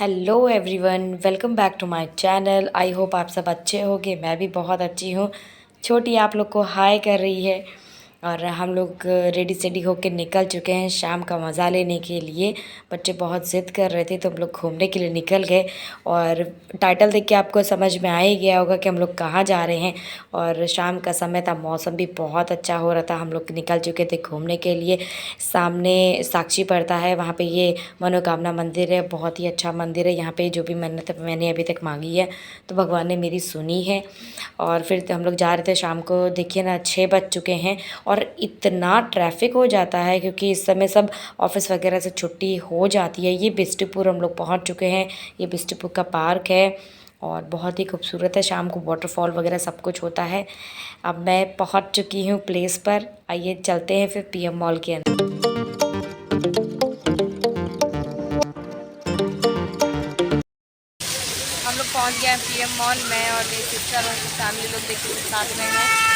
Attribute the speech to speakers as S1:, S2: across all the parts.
S1: Hello everyone, welcome back to my channel. I hope आप सब अच्छे होंगे। मैं भी बहुत अच्छी हूँ। छोटी आप लोग को हाय कर रही है और हम लोग रेडी सेडी होके निकल चुके हैं शाम का मज़ा लेने के लिए। बच्चे बहुत ज़िद कर रहे थे तो हम लोग घूमने के लिए निकल गए। और टाइटल देख के आपको समझ में आ ही गया होगा कि हम लोग कहाँ जा रहे हैं। और शाम का समय था, मौसम भी बहुत अच्छा हो रहा था। हम लोग निकल चुके थे घूमने के लिए। सामने साक्षी पड़ता है, वहाँ पे ये मनोकामना मंदिर है। बहुत ही अच्छा मंदिर है। यहाँ पे जो भी मन्नत मैंने अभी तक मांगी है तो भगवान ने मेरी सुनी है। और फिर तो हम लोग जा रहे थे शाम को। देखिए ना, 6 बज चुके हैं और इतना ट्रैफिक हो जाता है क्योंकि इस समय सब ऑफिस वगैरह से छुट्टी हो जाती है। ये बिस्टुपुर हम लोग पहुँच चुके हैं। ये बिस्टुपुर का पार्क है और बहुत ही खूबसूरत है। शाम को वाटरफॉल वगैरह सब कुछ होता है। अब मैं पहुंच चुकी हूं प्लेस पर। आइए चलते हैं फिर पीएम मॉल के अंदर। हम लोग पहुंच गए हैं पीएम मॉल। मैं और मेरी सिस्टर और फैमिली लोग देखिए साथ में हैं।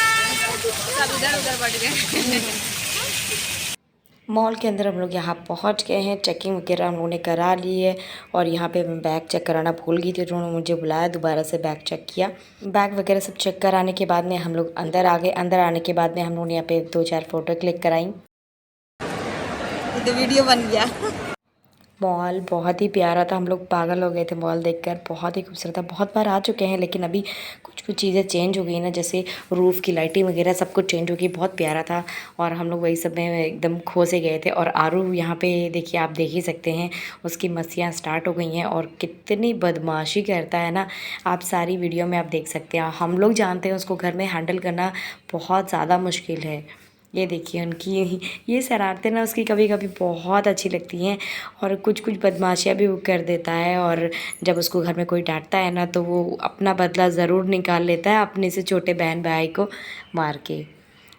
S1: सब इधर उधर बढ़ गए। मॉल के अंदर हम लोग यहाँ पहुँच गए हैं। चेकिंग वगैरह हम लोगों ने करा ली है और यहाँ पे मैं बैग चेक कराना भूल गई थी। उन्होंने मुझे बुलाया, दोबारा से बैग चेक किया। बैग वगैरह सब चेक कराने के बाद में हम लोग अंदर आ गए। अंदर आने के बाद में हम लोगों ने यहाँ पे 2-4 फ़ोटो क्लिक कराई। तो वीडियो बन गया। मॉल बहुत ही प्यारा था। हम लोग पागल हो गए थे मॉल देखकर। बहुत ही खूबसूरत था। बहुत बार आ चुके हैं लेकिन अभी कुछ कुछ चीज़ें चेंज हो गई ना, जैसे रूफ़ की लाइटिंग वगैरह सब कुछ चेंज हो गई। बहुत प्यारा था और हम लोग वही सब में एकदम खो से गए थे। और आरू यहाँ पे देखिए, आप देख ही सकते हैं, उसकी मस्तियाँ स्टार्ट हो गई हैं और कितनी बदमाशी करता है ना। आप सारी वीडियो में आप देख सकते हैं। हम लोग जानते हैं उसको घर में हैंडल करना बहुत ज़्यादा मुश्किल है। ये देखिए उनकी ये शरारतें ना उसकी कभी कभी बहुत अच्छी लगती हैं और कुछ कुछ बदमाशियाँ भी वो कर देता है। और जब उसको घर में कोई डांटता है ना तो वो अपना बदला ज़रूर निकाल लेता है अपने से छोटे बहन भाई को मार के।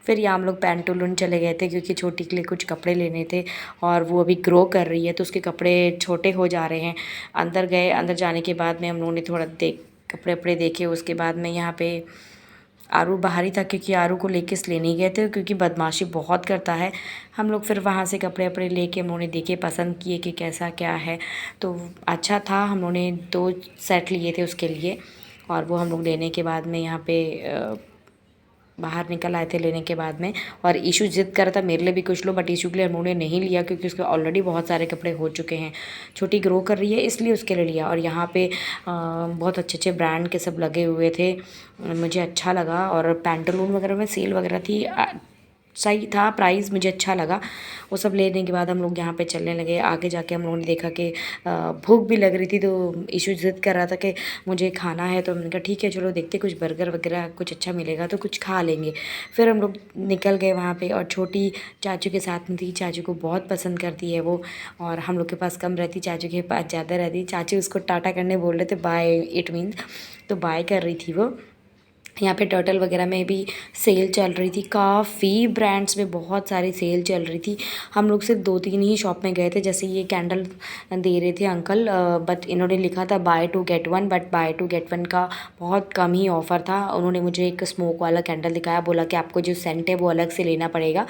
S1: फिर यहाँ हम लोग पैंटूलून चले गए थे क्योंकि छोटी के लिए कुछ कपड़े लेने थे और वो अभी ग्रो कर रही है तो उसके कपड़े छोटे हो जा रहे हैं। अंदर गए। अंदर जाने के बाद में हम लोगों ने थोड़ा कपड़े वपड़े देखे। उसके बाद में यहाँ पे आरू बाहर ही था क्योंकि आरू को लेके इसलिए नहीं गए थे क्योंकि बदमाशी बहुत करता है। हम लोग फिर वहाँ से कपड़े वपड़े लेके हम लोगों ने देखे, पसंद किए कि कैसा क्या है। तो अच्छा था। हम लोगों ने 2 सेट लिए थे उसके लिए और वो हम लोग लेने के बाद में यहाँ पे बाहर निकल आए थे लेने के बाद में। और ईशू जिद कर रहा था मेरे लिए भी कुछ लो, बट ईशू के लिए हम लोगों ने नहीं लिया क्योंकि उसके ऑलरेडी बहुत सारे कपड़े हो चुके हैं। छोटी ग्रो कर रही है इसलिए उसके लिए लिया। और यहाँ पे बहुत अच्छे अच्छे ब्रांड के सब लगे हुए थे, मुझे अच्छा लगा। और पैंटलून वगैरह में सेल वगैरह थी, सही था, प्राइस मुझे अच्छा लगा। वो सब लेने के बाद हम लोग यहाँ पे चलने लगे। आगे जाके हम लोगों ने देखा कि भूख भी लग रही थी तो इशू ज़िद कर रहा था कि मुझे खाना है। तो हमने कहा ठीक है चलो देखते, कुछ बर्गर वगैरह कुछ अच्छा मिलेगा तो कुछ खा लेंगे। फिर हम लोग निकल गए वहाँ पे और छोटी चाचू के साथ में थी। चाचू को बहुत पसंद करती है वो और हम लोग के पास कम रहती, चाचू के पास ज़्यादा रहती। चाचू उसको टाटा करने बोल रहे थे, बाय इट मीन्स, तो बाय कर रही थी वो। यहाँ पे टर्टल वगैरह में भी सेल चल रही थी। काफ़ी ब्रांड्स में बहुत सारी सेल चल रही थी। हम लोग सिर्फ 2-3 ही शॉप में गए थे। जैसे ये कैंडल दे रहे थे अंकल, बट इन्होंने लिखा था by 2 get 1, but by 2 get 1 का बहुत कम ही ऑफ़र था। उन्होंने मुझे एक स्मोक वाला कैंडल दिखाया, बोला कि आपको जो सेंट है वो अलग से लेना पड़ेगा।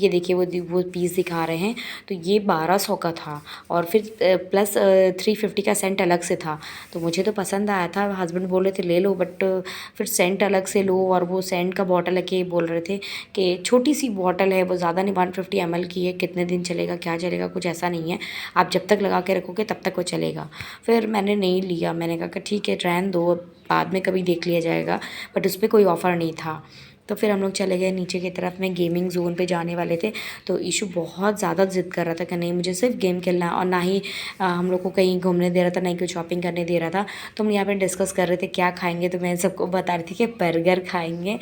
S1: ये देखिए वो पीस दिखा रहे हैं, तो ये 1200 का था और फिर प्लस 350 का सेंट अलग से था। तो मुझे तो पसंद आया था। हस्बैंड बोल रहे थे ले लो, बट फिर सेंट अलग से लो। और वो सेंट का बॉटल है कि बोल रहे थे कि छोटी सी बॉटल है, वो ज़्यादा नहीं, 150 ml की है। कितने दिन चलेगा क्या चलेगा कुछ ऐसा नहीं है, आप जब तक लगा के रखोगे तब तक वो चलेगा। फिर मैंने नहीं लिया। मैंने कहा कि ठीक है रहने दो, बाद में कभी देख लिया जाएगा, बट उस पर कोई ऑफ़र नहीं था। तो फिर हम लोग चले गए नीचे की तरफ में, गेमिंग जोन पे जाने वाले थे। तो इशू बहुत ज़्यादा ज़िद कर रहा था कि नहीं मुझे सिर्फ गेम खेलना है और ना ही हम लोग को कहीं घूमने दे रहा था, ना ही कुछ शॉपिंग करने दे रहा था। तो हम यहाँ पे डिस्कस कर रहे थे क्या खाएंगे। तो मैं सबको बता रही थी कि बर्गर खाएंगे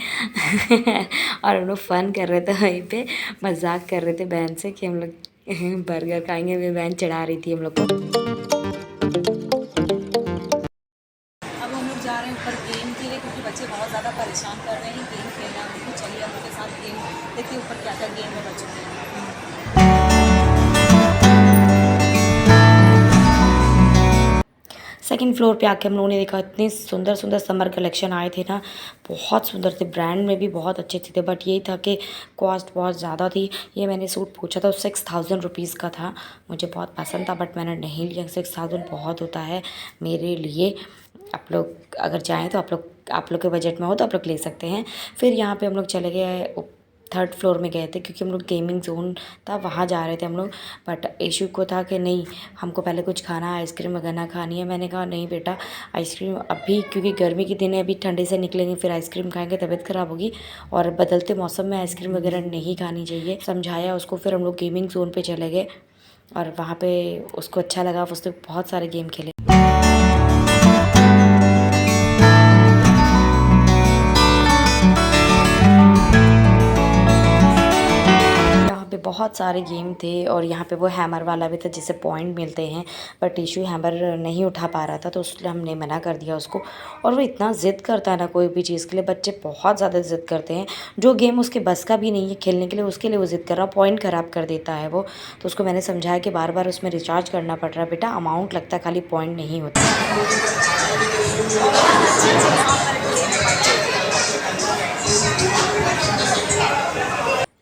S1: और हम लोग फ़न कर रहे थे, वहीं पे मजाक कर रहे थे बहन से कि हम लोग बर्गर खाएंगे। मेरी बहन चढ़ा रही थी हम लोग को।
S2: अब हम लोग जा रहे हैं ऊपर गेम के लिए क्योंकि बच्चे बहुत ज़्यादा परेशान कर रहे हैं गेम खेलना है उनको। चलिए हम लोग के साथ गेम देखिए ऊपर क्या क्या गेम है बच्चों के।
S1: सेकंड फ्लोर पे आके हम लोगों ने देखा इतने सुंदर सुंदर समर कलेक्शन आए थे ना, बहुत सुंदर थे, ब्रांड में भी बहुत अच्छे थे, बट यही था कि कॉस्ट बहुत ज़्यादा थी। ये मैंने सूट पूछा था 6000 रुपीज़ का था, मुझे बहुत पसंद था बट मैंने नहीं लिया। 6000 बहुत होता है मेरे लिए। आप लोग अगर चाहें तो आप लोग के बजट में हो तो आप लोग ले सकते हैं। फिर यहाँ पे हम लोग चले गए, थर्ड फ्लोर में गए थे क्योंकि हम लोग गेमिंग जोन था वहाँ जा रहे थे हम लोग। बट इशू को था कि नहीं, हमको पहले कुछ खाना, आइसक्रीम वगैरह खानी है। मैंने कहा नहीं बेटा, आइसक्रीम अभी, क्योंकि गर्मी के दिन है, अभी ठंडे से निकलेंगे फिर आइसक्रीम खाएंगे तबीयत ख़राब होगी, और बदलते मौसम में आइसक्रीम वगैरह नहीं खानी चाहिए। समझाया उसको, फिर हम लोग गेमिंग जोन पर चले गए और वहाँ पर उसको अच्छा लगा, उसने बहुत सारे गेम खेले। बहुत सारे गेम थे और यहाँ पे वो हैमर वाला भी था जिससे पॉइंट मिलते हैं, बट इशू हैमर नहीं उठा पा रहा था तो इसलिए हमने मना कर दिया उसको। और वो इतना ज़िद करता है ना कोई भी चीज़ के लिए, बच्चे बहुत ज़्यादा ज़िद करते हैं। जो गेम उसके बस का भी नहीं है खेलने के लिए, उसके लिए वो ज़िद कर रहा, पॉइंट ख़राब कर देता है वो। तो उसको मैंने समझाया कि बार बार उसमें रिचार्ज करना पड़ रहा है बेटा, अमाउंट लगता है, खाली पॉइंट नहीं होता।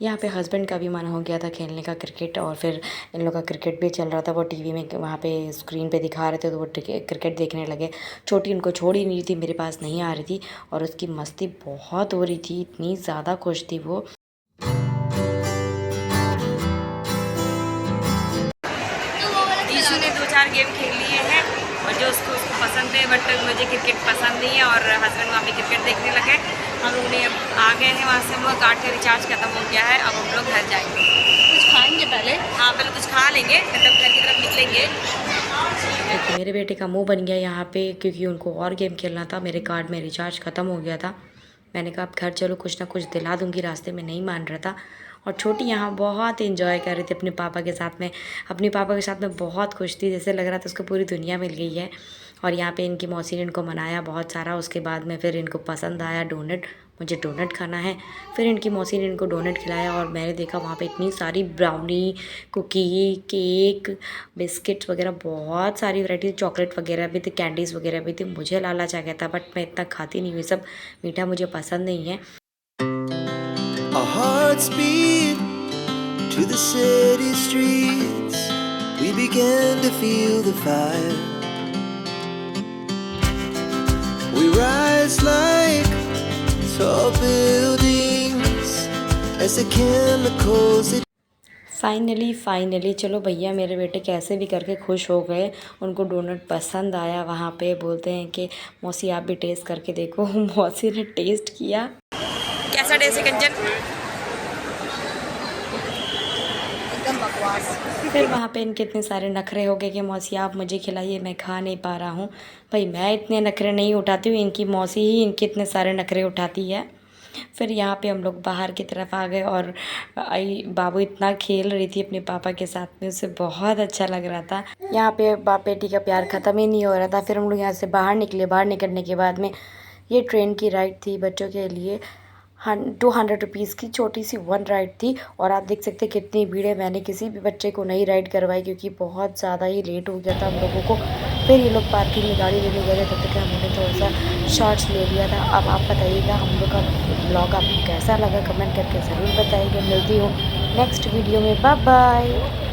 S1: यहाँ पे हस्बैंड का भी मन हो गया था खेलने का क्रिकेट, और फिर इन लोग का क्रिकेट भी चल रहा था, वो टीवी में वहाँ पे स्क्रीन पे दिखा रहे थे तो वो क्रिकेट देखने लगे। छोटी उनको छोड़ ही नहीं थी, मेरे पास नहीं आ रही थी और उसकी मस्ती बहुत हो रही थी, इतनी ज़्यादा खुश थी वो।
S2: ईशू ने 2-4 गेम खेल लिए हैं और जो उसको पसंद है, बट मुझे क्रिकेट पसंद नहीं है और हस्बैंड वहाँ पे क्रिकेट देखने लगे। हम लोग ने अब आ गए हैं वहाँ से, हम लोग कार्ड का रिचार्ज खत्म हो गया है। अब हम लोग घर जाएंगे, कुछ खाएंगे पहले। हाँ, पहले कुछ खा लेंगे, मतलब घर की तरफ निकलेंगे।
S1: देखिए मेरे बेटे का मुंह बन गया यहाँ पे, क्योंकि उनको और गेम खेलना था, मेरे कार्ड में रिचार्ज ख़त्म हो गया था। मैंने कहा अब घर चलो, कुछ ना कुछ दिला दूँगी, रास्ते में नहीं मान रहा था। और छोटी यहाँ बहुत एंजॉय कर रही थी अपने पापा के साथ में, अपने पापा के साथ में बहुत खुश थी, जैसे लग रहा था उसको पूरी दुनिया मिल गई है। और यहाँ पे इनकी मौसी ने इनको मनाया बहुत सारा, उसके बाद में फिर इनको पसंद आया डोनट, मुझे डोनट खाना है। फिर इनकी मौसी ने इनको डोनट खिलाया और मैंने देखा वहाँ पे इतनी सारी ब्राउनी, कुकी, केक, बिस्किट्स वगैरह, बहुत सारी वैरायटी, चॉकलेट वगैरह भी थी, कैंडीज़ वगैरह भी थी। मुझे लालच आ गया था बट मैं इतना खाती नहीं हूँ, सब मीठा मुझे पसंद नहीं है।
S3: Our hearts beat to the city streets. We began to feel the fire. We rise like tall buildings as the chemicals that
S1: finally चलो भैया मेरे बेटे कैसे भी करके खुश हो गए, उनको डोनट पसंद आया। वहाँ पे बोलते हैं कि मौसी आप भी टेस्ट करके देखो। मौसी ने टेस्ट किया,
S2: कैसा टेस्ट है कंचन? एकदम बकवास।
S1: फिर वहाँ पे इनके इतने सारे नखरे हो गए कि मौसी आप मुझे खिलाइए, मैं खा नहीं पा रहा हूँ। भाई मैं इतने नखरे नहीं उठाती हूँ, इनकी मौसी ही इनके इतने सारे नखरे उठाती है। फिर यहाँ पे हम लोग बाहर की तरफ आ गए और बाबू इतना खेल रही थी अपने पापा के साथ में, उसे बहुत अच्छा लग रहा था। यहाँ पे बाप बेटी का प्यार ख़त्म ही नहीं हो रहा था। फिर हम लोग यहाँ से बाहर निकले, बाहर निकलने के बाद में ये ट्रेन की राइड थी बच्चों के लिए, 200 रुपीज़ की छोटी सी वन राइड थी। और आप देख सकते हैं कितनी भीड़ है, मैंने किसी भी बच्चे को नहीं राइड करवाई क्योंकि बहुत ज़्यादा ही लेट हो गया था हम लोगों को। फिर ये लोग पार्किंग में गाड़ी लेने गए थे, तब तक हमने थोड़ा सा शॉर्ट्स ले लिया था। अब आप बताइएगा हम लोग का ब्लॉग आपको कैसा लगा, कमेंट करके ज़रूर बताइएगा। मिलती हूँ नेक्स्ट वीडियो में, बाय बाय।